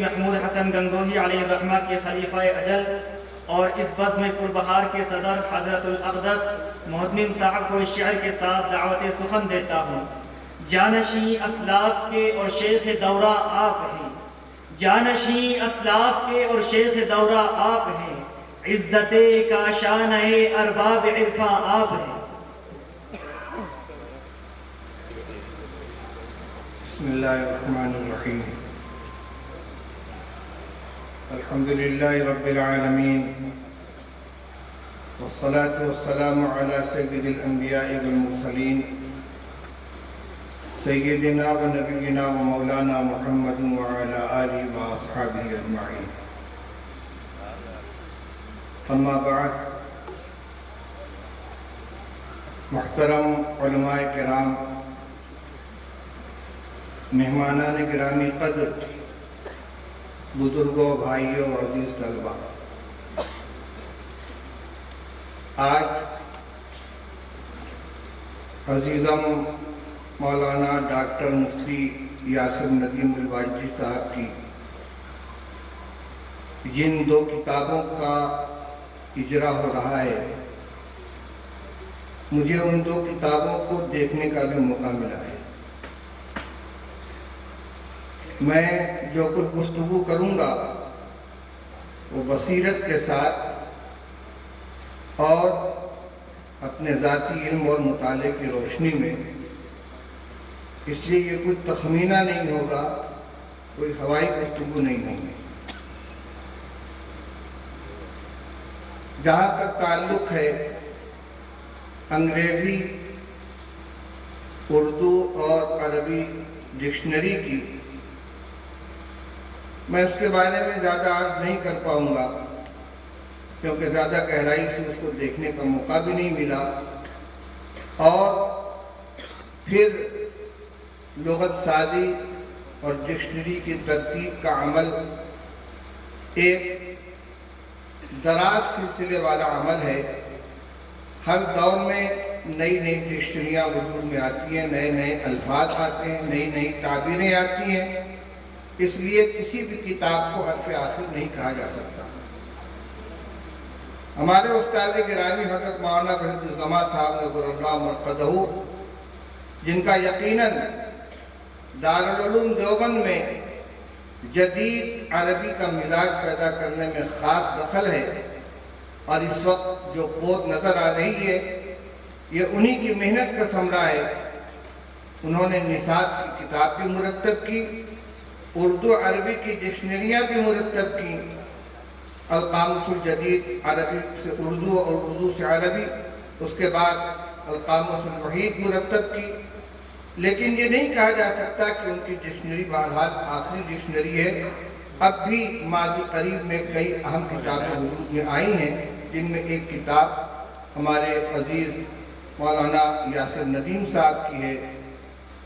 محمود حسن گنگوہی علیہ الرحمہ کے خلیفہ اجل اور اس بزم پربہار کے صدر حضرت الاقدس محتمم صاحب کو اس شعر کے ساتھ دعوت سخن دیتا ہوں۔ جانشین اسلاف کے اور شیخ دورہ آپ ہیں، جانشین اسلاف کے اور شیخ دورہ آپ ہیں، عزت کا شان ہے ارباب عرفاں آپ ہیں۔ بسم اللہ الرحمن الرحیم، الحمدللہ رب العالمین، والصلاة والسلام علی سید الانبیاء والمرسلین، سیدنا و نبینا و مولانا محمد وعلی آلہ و اصحابہ اجمعین۔ اما بعد، محترم علماء کرام، مہمانان گرامی قدر، بزرگوں، بھائیوں، عزیز طلباء، آج عزیزم مولانا ڈاکٹر مفتی یاسر ندیم الواجدی صاحب کی جن دو کتابوں کا اجرا ہو رہا ہے، مجھے ان دو کتابوں کو دیکھنے کا بھی موقع ملا ہے۔ میں جو کچھ گفتگو کروں گا وہ بصیرت کے ساتھ اور اپنے ذاتی علم اور مطالعے کی روشنی میں، اس لیے یہ کوئی تخمینہ نہیں ہوگا، کوئی ہوائی گفتگو نہیں ہوگی۔ جہاں تک تعلق ہے انگریزی، اردو اور عربی ڈکشنری کی، میں اس کے بارے میں زیادہ عرض نہیں کر پاؤں گا، کیونکہ زیادہ گہرائی سے اس کو دیکھنے کا موقع بھی نہیں ملا، اور پھر لغت سازی اور ڈکشنری کی ترتیب کا عمل ایک دراز سلسلے والا عمل ہے۔ ہر دور میں نئی نئی ڈکشنریاں وجود میں آتی ہیں، نئے نئے الفاظ آتے ہیں، نئی نئی تعبیریں آتی ہیں، اس لیے کسی بھی کتاب کو حرف آخر نہیں کہا جا سکتا۔ ہمارے استاد گرامی حضرت مولانا وحید الزماں صاحب نظر اللہ مرقدہ، جن کا یقیناً دارالعلوم دیوبند میں جدید عربی کا مزاج پیدا کرنے میں خاص دخل ہے، اور اس وقت جو پود نظر آ رہی ہے یہ انہی کی محنت کا ثمرہ ہے۔ انہوں نے نصاب کی کتاب بھی مرتب کی، اردو عربی کی ڈکشنریاں بھی مرتب کی، القاموس الجدید عربی سے اردو اور اردو سے عربی، اس کے بعد القاموس الوحید مرتب کی، لیکن یہ نہیں کہا جا سکتا کہ ان کی ڈکشنری بہرحال آخری ڈکشنری ہے۔ اب بھی ماضی قریب میں کئی اہم کتابیں وجود میں آئی ہیں، جن میں ایک کتاب ہمارے عزیز مولانا یاسر ندیم صاحب کی ہے۔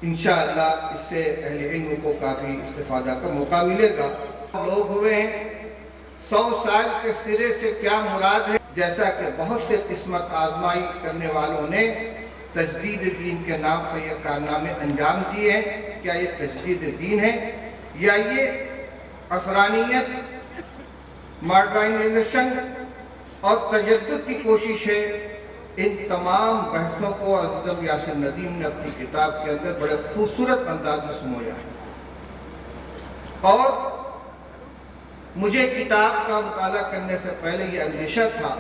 انشاءاللہ اس سے اہل علم کو کافی استفادہ کا موقع ملے گا۔ لوگ ہوئے ہیں 100 سال کے سرے سے کیا مراد ہے، جیسا کہ بہت سے قسمت آزمائی کرنے والوں نے تجدید دین کے نام پر یہ کارنامے انجام دیے ہیں۔ کیا یہ تجدید دین ہے یا یہ عصرانیت، ماڈرنائزیشن اور تجدد کی کوشش ہے؟ ان تمام بحثوں کو عزیزم یاسر ندیم نے اپنی کتاب کے اندر بڑے خوبصورت انداز میں سمویا ہے، اور مجھے کتاب کا مطالعہ کرنے سے پہلے یہ اندیشہ تھا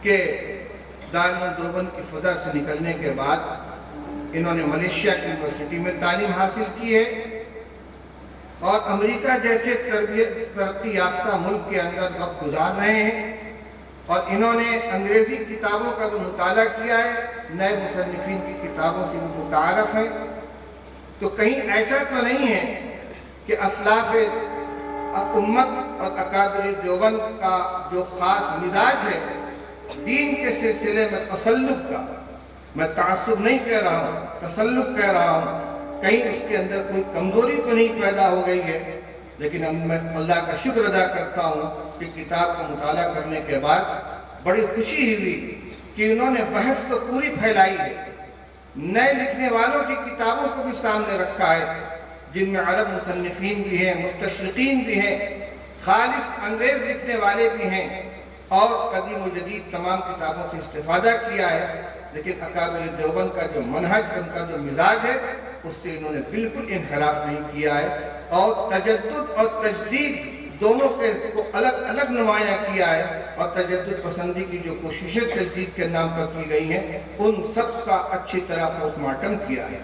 کہ دارالعلوم دیوبند کی فضا سے نکلنے کے بعد انہوں نے ملیشیا کی یونیورسٹی میں تعلیم حاصل کی ہے، اور امریکہ جیسے ترقی یافتہ ملک کے اندر وقت گزار رہے ہیں، اور انہوں نے انگریزی کتابوں کا بھی مطالعہ کیا ہے، نئے مصنفین کی کتابوں سے بھی متعارف ہیں۔ تو کہیں ایسا تو نہیں ہے کہ اسلاف امت اور اکابر دیوبند کا جو خاص مزاج ہے دین کے سلسلے میں تسلط کا، میں تعصب نہیں کہہ رہا ہوں، تسلط کہہ رہا ہوں، کہیں اس کے اندر کوئی کمزوری تو نہیں پیدا ہو گئی ہے، لیکن میں اللہ کا شکر ادا کرتا ہوں کہ کتاب کا مطالعہ کرنے کے بعد بڑی خوشی ہوئی کہ انہوں نے بحث تو پوری پھیلائی ہے، نئے لکھنے والوں کی کتابوں کو بھی سامنے رکھا ہے، جن میں عرب مصنفین بھی ہیں، مستشرقین بھی ہیں، خالص انگریز لکھنے والے بھی ہیں، اور قدیم و جدید تمام کتابوں سے استفادہ کیا ہے، لیکن اکابر دیوبند کا جو منہج، ان کا جو مزاج ہے، اس سے انہوں نے بالکل انحراف نہیں کیا ہے، اور تجدد اور تجدید دونوں کو الگ الگ نمایاں کیا ہے، اور تجدد پسندی کی جو کوششیں تجدید کے نام پر کی گئی ہیں، ان سب کا اچھی طرح پوسٹ مارٹم کیا ہے۔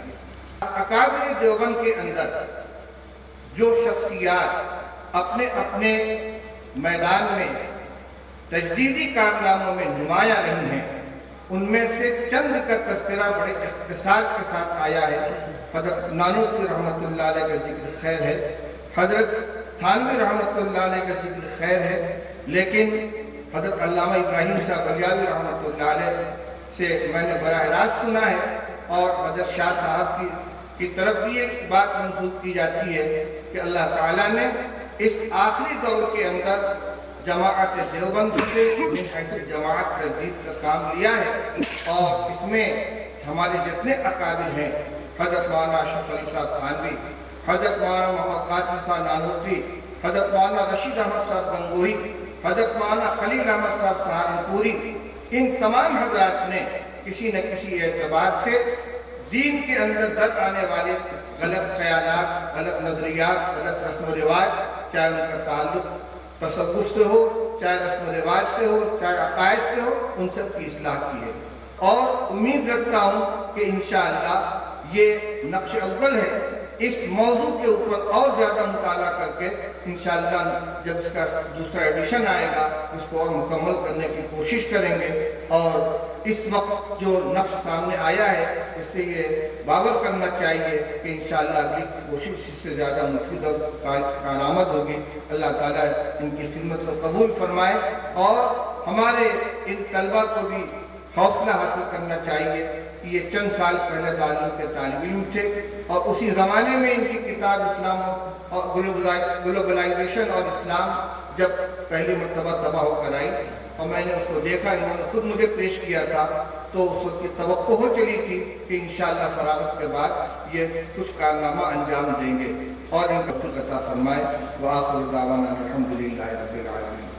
اکابر دیوبند کے اندر جو شخصیات اپنے اپنے میدان میں تجدیدی کارناموں میں نمایاں رہی ہیں، ان میں سے چند کا تذکرہ بڑے اختصار کے ساتھ آیا ہے۔ حضرت نانوتوی رحمۃ اللہ علیہ کا ذکر خیر ہے، حضرت تھانوی رحمۃ اللہ علیہ کا ذکر خیر ہے، لیکن حضرت علامہ ابراہیم صاحب بلیاوی رحمۃ اللہ علیہ سے میں نے براہ راست سنا ہے، اور حضرت شاہ صاحب کی طرف بھی ایک بات منسوب کی جاتی ہے کہ اللہ تعالیٰ نے اس آخری دور کے اندر جماعت دیوبند سے من حیث جماعت تجدید کا کام لیا ہے، اور اس میں ہمارے جتنے اکابر ہیں، حضرت مولانا اشرف علی صاحب تھانوی، حضرت مولانا محمد قاسم صاحب نانوتوی، حضرت مولانا رشید احمد صاحب گنگوہی، حضرت مولانا خلیل احمد صاحب سہارنپوری، ان تمام حضرات نے کسی نہ کسی اعتبار سے دین کے اندر در آنے والے غلط خیالات، غلط نظریات، غلط رسم و رواج، چاہے ان کا تعلق تصوف سے ہو، چاہے رسم و رواج سے ہو، چاہے عقائد سے ہو، ان سب کی اصلاح کی ہے، اور امید رکھتا ہوں کہ انشاءاللہ یہ نقش اول ہے۔ اس موضوع کے اوپر اور زیادہ مطالعہ کر کے انشاءاللہ جب اس کا دوسرا ایڈیشن آئے گا، اس کو اور مکمل کرنے کی کوشش کریں گے، اور اس وقت جو نقش سامنے آیا ہے اس سے یہ باور کرنا چاہیے کہ انشاءاللہ اگلی کوشش اس سے زیادہ مفید اور کارآمد ہوگی۔ اللہ تعالیٰ ان کی خدمت کو قبول فرمائے، اور ہمارے ان طلبہ کو بھی حوصلہ حاصل کرنا چاہیے کہ یہ چند سال پہلے دارالعلوم کے طالب علم تھے، اور اسی زمانے میں ان کی کتاب اسلام اور گلوبلائزیشن اور اسلام جب پہلی مرتبہ تباہ ہو کر آئی، اور میں نے اس کو دیکھا، انہوں نے خود مجھے پیش کیا تھا، تو اس وقت کی توقع ہو چلی تھی کہ انشاءاللہ فراغت کے بعد یہ کچھ کارنامہ انجام دیں گے، اور ان کا عطا فرمائے۔ وآخر دعوانا الحمدللہ رب العالمین۔